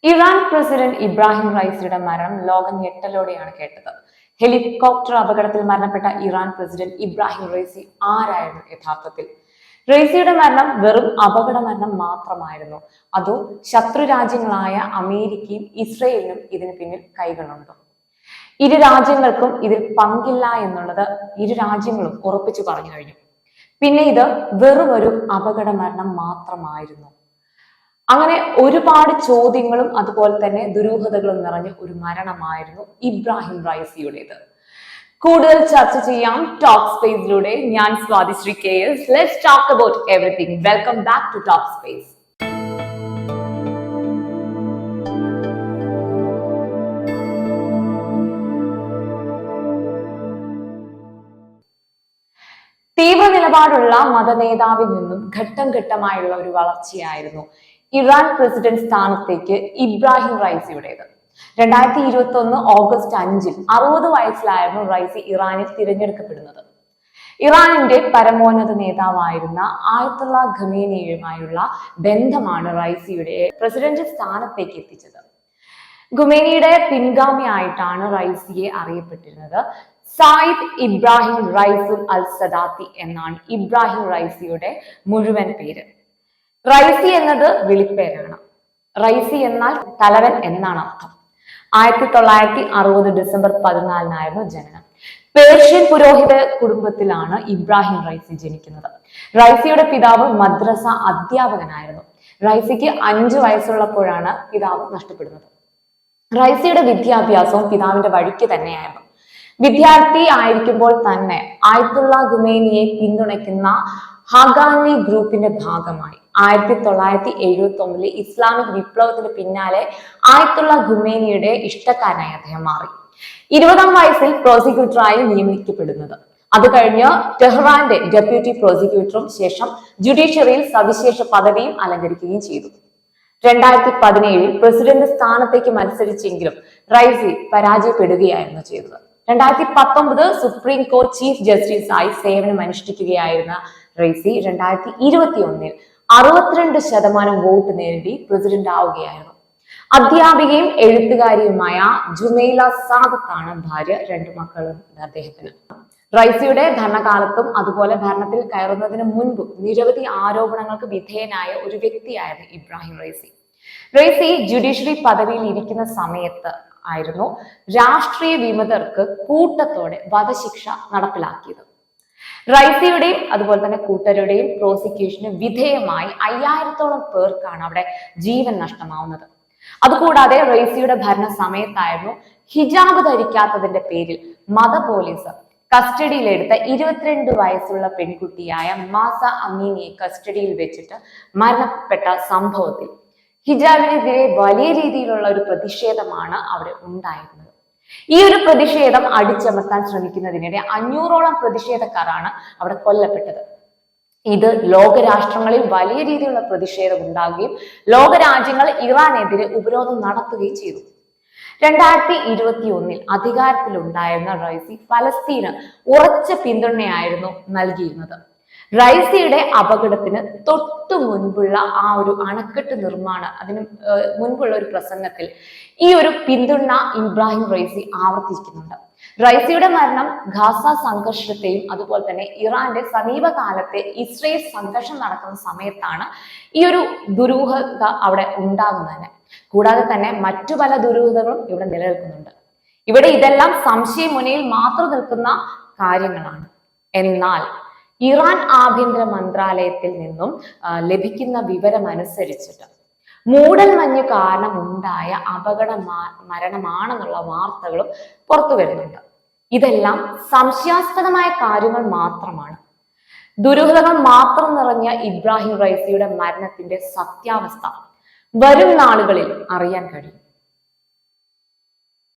Iran president Ibrahim റൈസിയുടെ മരണം ലോകം ഞെട്ടലോടെയാണ് കേട്ടത്. ഹെലികോപ്റ്റർ അപകടത്തിൽ മരണപ്പെട്ട ഇറാൻ പ്രസിഡന്റ് ഇബ്രാഹിം റൈസി ആരായിരുന്നു യഥാർത്ഥത്തിൽ? റൈസിയുടെ മരണം വെറും അപകട മരണം മാത്രമായിരുന്നു, അതോ ശത്രു രാജ്യങ്ങളായ അമേരിക്കയും ഇസ്രയേലിനും ഇതിന് പിന്നിൽ കൈകളുണ്ടോ? ഇരു രാജ്യങ്ങൾക്കും ഇതിൽ പങ്കില്ല എന്നുള്ളത് ഇരു രാജ്യങ്ങളും ഉറപ്പിച്ചു പറഞ്ഞു കഴിഞ്ഞു. പിന്നെ ഇത് വെറും ഒരു അപകട മരണം മാത്രമായിരുന്നു. അങ്ങനെ ഒരുപാട് ചോദ്യങ്ങളും അതുപോലെ തന്നെ ദുരൂഹതകളും നിറഞ്ഞ ഒരു മരണമായിരുന്നു ഇബ്രാഹിം റൈസിയുടേത്. കൂടുതൽ ചർച്ച ചെയ്യാം ടോക്ക് സ്പേസിലൂടെ. ഞാൻ Swathishree KS. Let's talk about everything. Welcome back to talk space. തീവ്ര നിലപാടുള്ള മതനേതാവിൽ നിന്നും ഘട്ടം ഘട്ടമായുള്ള ഒരു വളർച്ചയായിരുന്നു ഇറാൻ പ്രസിഡന്റ് സ്ഥാനത്തേക്ക് ഇബ്രാഹിം റൈസിയുടേത്. 2021 ഓഗസ്റ്റ് 5 60 വയസ്സിലായിരുന്നു റൈസി ഇറാനിൽ തിരഞ്ഞെടുക്കപ്പെടുന്നത്. ഇറാനിന്റെ പരമോന്നത നേതാവായിരുന്ന ആയത്തുള്ള ഖമേനിയുമായുള്ള ബന്ധമാണ് റൈസിയുടെ പ്രസിഡന്റ് സ്ഥാനത്തേക്ക് എത്തിച്ചത്. ഖുമേനിയുടെ പിൻഗാമിയായിട്ടാണ് റൈസിയെ അറിയപ്പെട്ടിരുന്നത്. സായിദ് ഇബ്രാഹിം റൈസുൽ അൽ സദാത്തി എന്നാണ് ഇബ്രാഹിം റൈസിയുടെ മുഴുവൻ പേര്. റൈസി എന്നത് വിളിപ്പേരാണ്. റൈസി എന്നാൽ തലവൻ എന്നാണ് അർത്ഥം. 1960 ഡിസംബർ 14 ജനനം. പേർഷ്യൻ പുരോഹിത കുടുംബത്തിലാണ് ഇബ്രാഹിം റൈസി ജനിക്കുന്നത്. റൈസിയുടെ പിതാവ് മദ്രസ അധ്യാപകനായിരുന്നു. റൈസിക്ക് 5 വയസ്സുള്ളപ്പോഴാണ് പിതാവ് നഷ്ടപ്പെടുന്നത്. റൈസിയുടെ വിദ്യാഭ്യാസവും പിതാവിന്റെ വഴിക്ക് തന്നെയായിരുന്നു. വിദ്യാർത്ഥി ആയിരിക്കുമ്പോൾ തന്നെ ആയത്തുള്ള ഖുമേനിയെ പിന്തുണയ്ക്കുന്ന ഹഖാനി ഗ്രൂപ്പിന്റെ ഭാഗമായി 1979 ഇസ്ലാമിക് വിപ്ലവത്തിന് പിന്നാലെ ആയത്തുള്ള ഖുമേനിയുടെ ഇഷ്ടക്കാരനായി അദ്ദേഹം മാറി. 20-ാം വയസ്സിൽ പ്രോസിക്യൂട്ടറായി നിയമിക്കപ്പെടുന്നത്. അത് കഴിഞ്ഞ് ടെഹ്റാന്റെ ഡെപ്യൂട്ടി പ്രോസിക്യൂട്ടറും ശേഷം ജുഡീഷ്യറിയിൽ സവിശേഷ പദവിയും അലങ്കരിക്കുകയും ചെയ്തു. 2017 പ്രസിഡന്റ് സ്ഥാനത്തേക്ക് മത്സരിച്ചെങ്കിലും റൈസി പരാജയപ്പെടുകയായിരുന്നു ചെയ്തത്. 2019 സുപ്രീം കോടതി ചീഫ് ജസ്റ്റിസായി സേവനം അനുഷ്ഠിക്കുകയായിരുന്ന റൈസി 2021 62% വോട്ട് നേടി പ്രസിഡന്റ് ആവുകയായിരുന്നു. അധ്യാപികയും എഴുത്തുകാരിയുമായ ജുമൈല സാദത്താണ് ഭാര്യ. 2 മക്കളും അദ്ദേഹത്തിന്. റൈസിയുടെ ഭരണകാലത്തും അതുപോലെ ഭരണത്തിൽ കയറുന്നതിന് മുൻപും നിരവധി ആരോപണങ്ങൾക്ക് വിധേയനായ ഒരു വ്യക്തിയായിരുന്നു ഇബ്രാഹിം റൈസി. റൈസി ജുഡീഷ്യറി പദവിയിൽ ഇരിക്കുന്ന സമയത്ത് ആയിരുന്നു രാഷ്ട്രീയ വിമതർക്ക് കൂട്ടത്തോടെ വധശിക്ഷ നടപ്പിലാക്കിയത്. റൈസിയുടെയും അതുപോലെ തന്നെ കൂട്ടരുടെയും പ്രോസിക്യൂഷന് വിധേയമായി 5000-ഓളം പേർക്കാണ് അവിടെ ജീവൻ നഷ്ടമാവുന്നത്. അതുകൂടാതെ റൈസിയുടെ ഭരണ സമയത്തായിരുന്നു ഹിജാബ് ധരിക്കാത്തതിന്റെ പേരിൽ മത പോലീസ് കസ്റ്റഡിയിലെടുത്ത 22 വയസ്സുള്ള പെൺകുട്ടിയായ മാസ അമീനിയെ കസ്റ്റഡിയിൽ വെച്ചിട്ട് മരണപ്പെട്ട സംഭവത്തിൽ ഹിജാബിനെതിരെ വലിയ രീതിയിലുള്ള ഒരു പ്രതിഷേധമാണ് അവിടെ ഉണ്ടായിരുന്നത്. ഈ ഒരു പ്രതിഷേധം അടിച്ചമർത്താൻ ശ്രമിക്കുന്നതിനിടെ 500-ഓളം പ്രതിഷേധക്കാരാണ് അവിടെ കൊല്ലപ്പെട്ടത്. ഇത് ലോകരാഷ്ട്രങ്ങളിൽ വലിയ രീതിയിലുള്ള പ്രതിഷേധം ഉണ്ടാവുകയും ലോകരാജ്യങ്ങൾ ഇറാനെതിരെ ഉപരോധം നടത്തുകയും ചെയ്തു. 2021 അധികാരത്തിലുണ്ടായിരുന്ന റൈസി ഫലസ്തീന് ഉറച്ച പിന്തുണയായിരുന്നു നൽകിയിരുന്നത്. റൈസിയുടെ അപകടത്തിന് തൊട്ടു മുൻപുള്ള ആ ഒരു അണക്കെട്ട് അതിന് മുൻപുള്ള ഒരു പ്രസംഗത്തിൽ ഈ ഒരു പിന്തുണ ഇബ്രാഹിം റൈസി ആവർത്തിക്കുന്നുണ്ട്. റൈസിയുടെ മരണം ഗാസ സംഘർഷത്തെയും അതുപോലെ തന്നെ ഇറാന്റെ സമീപകാലത്തെ ഇസ്രയേൽ സംഘർഷം നടക്കുന്ന സമയത്താണ് ഈ ഒരു ദുരൂഹത അവിടെ ഉണ്ടാകുന്നത്. കൂടാതെ തന്നെ മറ്റു പല ദുരൂഹതകളും ഇവിടെ നിലനിൽക്കുന്നുണ്ട്. ഇവിടെ ഇതെല്ലാം സംശയമുനയിൽ മാത്രം നിൽക്കുന്ന കാര്യങ്ങളാണ്. എന്നാൽ ഇറാൻ ആഭ്യന്തര മന്ത്രാലയത്തിൽ നിന്നും ലഭിക്കുന്ന വിവരം അനുസരിച്ചിട്ട് മൂടൽമഞ്ഞ് കാരണം ഉണ്ടായ അപകട മരണമാണെന്നുള്ള വാർത്തകളും പുറത്തു വരുന്നുണ്ട്. ഇതെല്ലാം സംശയാസ്പദമായ കാര്യങ്ങൾ മാത്രമാണ്. ദുരൂഹതകൾ മാത്രം നിറഞ്ഞ ഇബ്രാഹിം റൈസിയുടെ മരണത്തിന്റെ സത്യാവസ്ഥ വരും നാളുകളിൽ അറിയാൻ കഴിയും.